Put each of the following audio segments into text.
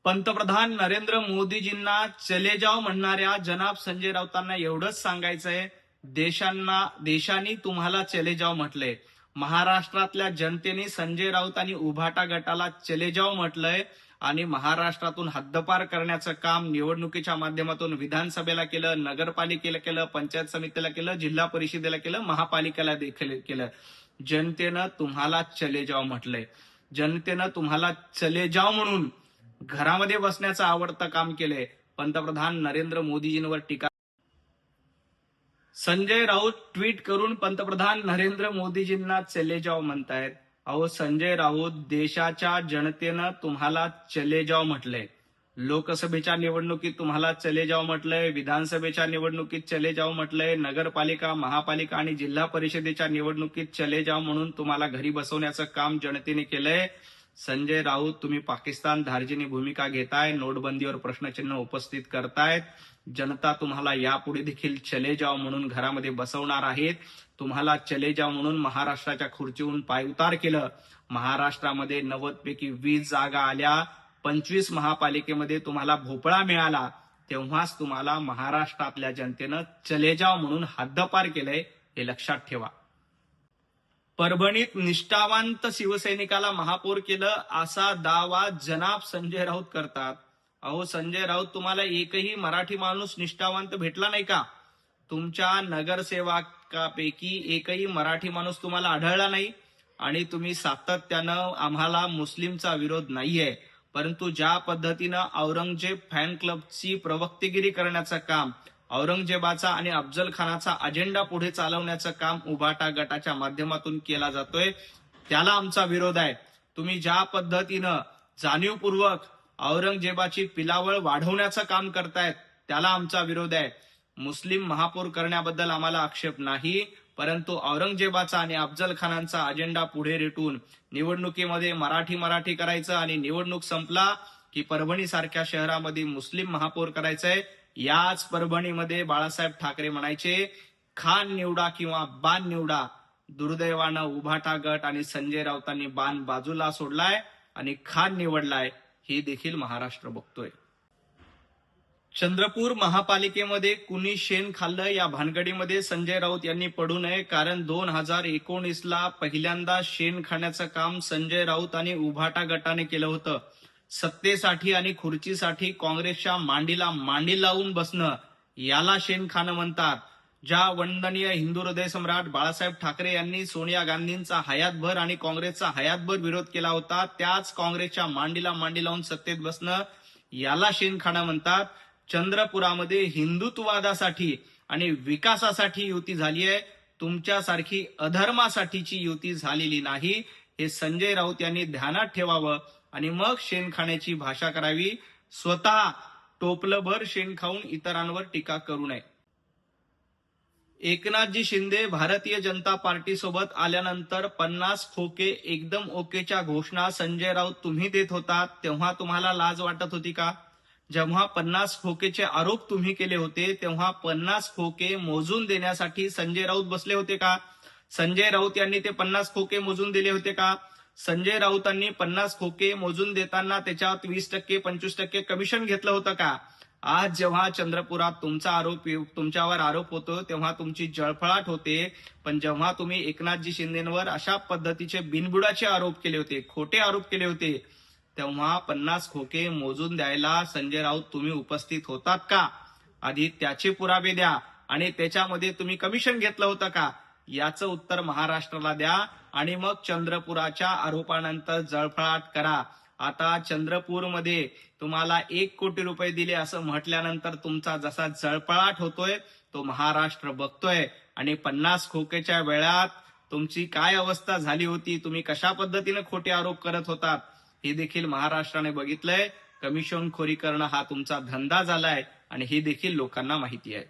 पंतप्रधान नरेंद्र मोदीजींना चले जाव म्हणणाऱ्या जनाब संजय राऊतांना एवढंच सांगायचंय, देशाने तुम्हाला चले जाव म्हटलंय. महाराष्ट्रातल्या जनतेने संजय राऊत आणि उभाटा गटाला चले जाव म्हटलंय आणि महाराष्ट्रातून हद्दपार करण्याचं काम निवडणुकीच्या माध्यमातून विधानसभेला केलं, नगरपालिकेला केलं, पंचायत समितीला केलं, जिल्हा परिषदेला केलं, महापालिकेला देखील केलं. जनतेनं तुम्हाला चले जाव म्हटलंय. जनतेनं तुम्हाला चले जाव म्हणून घरामध्ये बसण्याचं आवडतं काम केलंय. पंतप्रधान नरेंद्र मोदीजींवर टीका. संजय राऊत ट्विट करून पंतप्रधान नरेंद्र मोदीजींना चले जाव म्हणतायत. अहो संजय राऊत, देशाच्या जनतेनं तुम्हाला चले जाव म्हटलंय. लोकसभेच्या निवडणुकीत तुम्हाला चले जाव म्हटलंय, विधानसभेच्या निवडणुकीत चले जाव म्हटलंय, नगरपालिका, महापालिका आणि जिल्हा परिषदेच्या निवडणुकीत चले जाव म्हणून तुम्हाला घरी बसवण्याचं काम जनतेने केलंय. संजय राऊत, तुम्ही पाकिस्तान धार्जिनी भूमिका घेताय, नोटबंदीवर प्रश्नचिन्ह उपस्थित करतायत. जनता तुम्हाला यापुढे देखील चले जाव म्हणून घरामध्ये बसवणार आहेत. तुम्हाला चले जाव म्हणून महाराष्ट्राच्या खुर्चीहून पायउतार केलं. महाराष्ट्रामध्ये 90 पैकी 20 जागा आल्या, 25 महापालिकेमध्ये तुम्हाला भोपळा मिळाला. तेव्हाच तुम्हाला महाराष्ट्रातल्या जनतेनं चले जाव म्हणून हद्दपार केलंय, हे लक्षात ठेवा. परभणीत निष्ठावंत शिवसैनिकाला महापौर केलं असा दावा जनाब संजय राऊत करतात. अहो संजय राऊत, तुम्हाला एकही मराठी माणूस निष्ठावंत भेटला नाही का? तुमच्या नगरसेवकापैकी एकही मराठी माणूस तुम्हाला आढळला नाही. आणि तुम्ही सातत्यानं आम्हाला मुस्लिमचा विरोध नाहीये, परंतु ज्या पद्धतीनं औरंगजेब फॅन क्लबची प्रवक्तेगिरी करण्याचं काम, औरंगजेबाचा आणि अफजल खानाचा अजेंडा पुढे चालवण्याचं काम उभाटा गटाच्या माध्यमातून केला जातोय, त्याला आमचा विरोध आहे. तुम्ही ज्या पद्धतीनं जाणीवपूर्वक औरंगजेबाची पिलावळ वाढवण्याचं काम करतायत, त्याला आमचा विरोध आहे. मुस्लिम महापौर करण्याबद्दल आम्हाला आक्षेप नाही, परंतु औरंगजेबाचा आणि अफजल खानांचा अजेंडा पुढे रेटून निवडणुकीमध्ये मराठी करायचं आणि निवडणूक संपला की परभणी सारख्या शहरामध्ये मुस्लिम महापौर करायचंय. याच परभणीमध्ये बाळासाहेब ठाकरे म्हणायचे, खान निवडा किंवा बाण निवडा. दुर्दैवानं उभाटा गट आणि संजय राऊतांनी बाण बाजूला सोडलाय आणि खान निवडलाय. हे देखील महाराष्ट्र बघतोय. चंद्रपूर महापालिकेमध्ये कुणी शेण खाल्लं या भानगडीमध्ये संजय राऊत यांनी पडू नये, कारण 2019ला पहिल्यांदा शेण खाण्याचं काम संजय राऊत आणि उभाटा गटाने केलं होतं. सत्तेसाठी आणि खुर्चीसाठी काँग्रेसच्या मांडीला मांडी लावून बसणं, याला शेण खाणं म्हणतात. ज्या वंदनीय हिंदू हृदय सम्राट बाळासाहेब ठाकरे यांनी सोनिया गांधींचा हयातभर आणि काँग्रेसचा हयातभर विरोध केला होता, त्याच काँग्रेसच्या मांडीला मांडी लावून सत्तेत बसणं, याला शेण खाणं म्हणतात. चंद्रपुरामध्ये हिंदुत्ववादासाठी आणि विकासासाठी युती झाली आहे, तुमच्यासारखी अधर्मासाठीची युती झालेली नाही. हे संजय राऊत यांनी ध्यानात ठेवावं आणि मग शेण खाण्याची भाषा करावी. स्वतः टोपलभर शेण खाऊन इतरांवर टीका करू नये. एकनाथजी शिंदे भारतीय जनता पार्टी सोबत आल्यानंतर 50 खोके एकदम ओकेच्या घोषणा संजय राऊत तुम्ही देत होतात, तेव्हा तुम्हाला लाज वाटत होती का? जेव्हा 50 खोकेचे आरोप तुम्ही केले होते, तेव्हा 50 खोके मोजून देण्यासाठी संजय राऊत बसले होते का? संजय राऊत यांनी ते 50 खोके मोजून दिले होते का? संजय राऊतांनी 50 खोके मोजून देताना त्याच्यात 20%, 25% कमिशन घेतलं होतं का? आज जेव्हा चंद्रपुरात तुमच्यावर आरोप होतो, तेव्हा तुमची जळफळाट होते. पण जेव्हा तुम्ही एकनाथजी शिंदेंवर अशा पद्धतीचे बिनबुडाचे आरोप केले होते, खोटे आरोप केले होते, तेव्हा 50 खोके मोजून द्यायला संजय राऊत तुम्ही उपस्थित होतात का? आधी त्याचे पुरावे द्या. आणि त्याच्यामध्ये तुम्ही कमिशन घेतलं होतं का, याचं उत्तर महाराष्ट्राला द्या. आणि मग चंद्रपुराच्या आरोपानंतर जळफळाट करा. आता चंद्रपूरमध्ये तुम्हाला 1 कोटी रुपये दिले असं म्हटल्यानंतर तुमचा जसा जळफळाट होतोय, तो महाराष्ट्र बघतोय. आणि 50 खोकेच्या वेळात तुमची काय अवस्था झाली होती, तुम्ही कशा पद्धतीने खोटे आरोप करत होतात, हे देखील महाराष्ट्राने बघितलंय. कमिशनखोरी करणं हा तुमचा धंदा झालाय आणि हे देखील लोकांना माहिती आहे.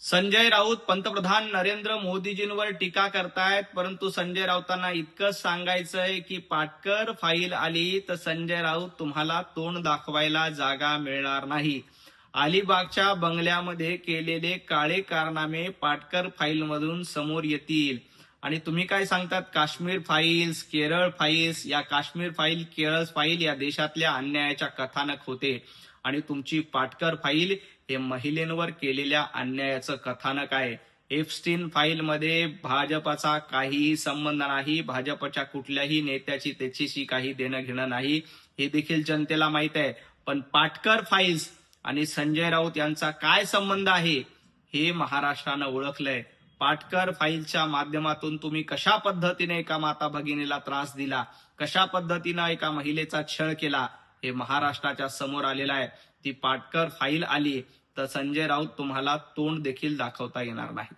संजय राऊत पंतप्रधान नरेंद्र मोदीजींवर टीका करतायत, परंतु संजय राऊतांना इतकंच सांगायचंय की पाटकर फाईल आली तर संजय राऊत तुम्हाला तोंड दाखवायला जागा मिळणार नाही. अलिबागच्या बंगल्यामध्ये केलेले काळे कारनामे पाटकर फाईलमधून समोर येतील. आणि तुम्ही काय सांगतात काश्मीर फाईल्स, केरळ फाईल्स, या काश्मीर फाईल, केरळ फाईल या देशातल्या अन्यायाच्या कथानक होते आणि तुमची पाटकर फाईल हे महिलेंवर केलेल्या अन्यायाचं कथानक आहे. एप्स्टीन फाईलमध्ये भाजपचा काहीही संबंध नाही, भाजपच्या कुठल्याही नेत्याची त्याच्याशी काही देणं घेणं नाही, हे देखील जनतेला माहित आहे. पण पाटकर फाईल्स आणि संजय राऊत यांचा काय संबंध आहे हे महाराष्ट्रानं ओळखलंय. पाटकर फाईलच्या माध्यमातून तुम्ही कशा पद्धतीने एका माता भगिनीला त्रास दिला, कशा पद्धतीनं एका महिलेचा छळ केला, हे महाराष्ट्राच्या समोर आलेलं आहे. ती पाटकर फाईल आली तर संजय राऊत तुम्हाला तोंड देखील दाखवता येणार नाही.